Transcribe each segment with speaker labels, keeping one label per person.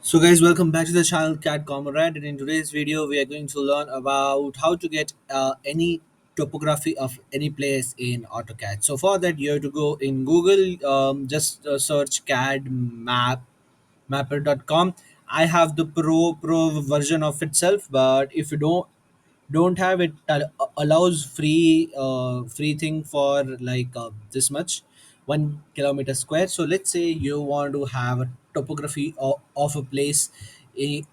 Speaker 1: So guys, welcome back to the channel Cat Comrade, and in today's video we are going to learn about how to get any topography of any place in AutoCAD. So for that you have to go in Google, just search CAD mapper.com. I have the pro version of itself, but if you don't have it, allows free thing for like this much 1 kilometer square. So let's say you want to have a topography of a place in,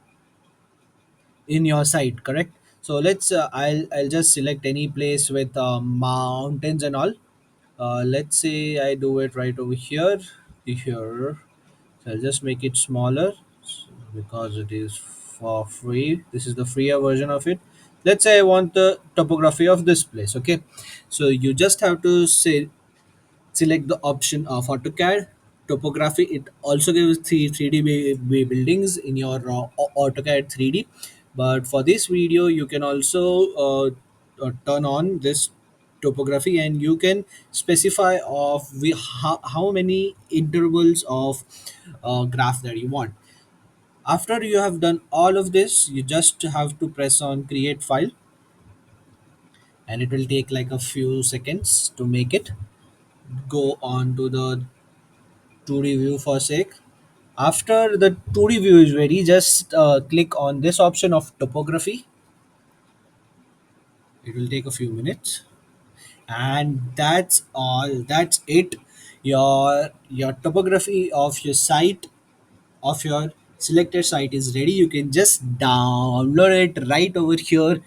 Speaker 1: in your site, correct? So I'll just select any place with mountains and all. Let's say I do it right over here. So I'll just make it smaller because it is for free. This is the freer version of it. Let's say I want the topography of this place. Okay, so you just have to say select the option of AutoCAD topography. It also gives 3D buildings in your AutoCAD 3D. But for this video, you can also turn on this topography, and you can specify of how many intervals of graph that you want. After you have done all of this, you just have to press on create file, and it will take like a few seconds to make it. Go on to the 2D view for sake. After the 2D view is ready, just click on this option of topography. It will take a few minutes, and that's all. That's it. Your topography of your site, of your selected site is ready. You can just download it right over here.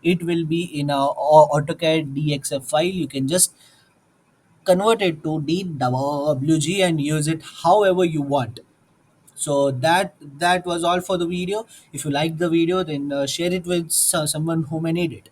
Speaker 1: It will be in a AutoCAD DXF file. You can just convert it to DWG and use it however you want. So that was all for the video. If you liked the video, then share it with someone who may need it.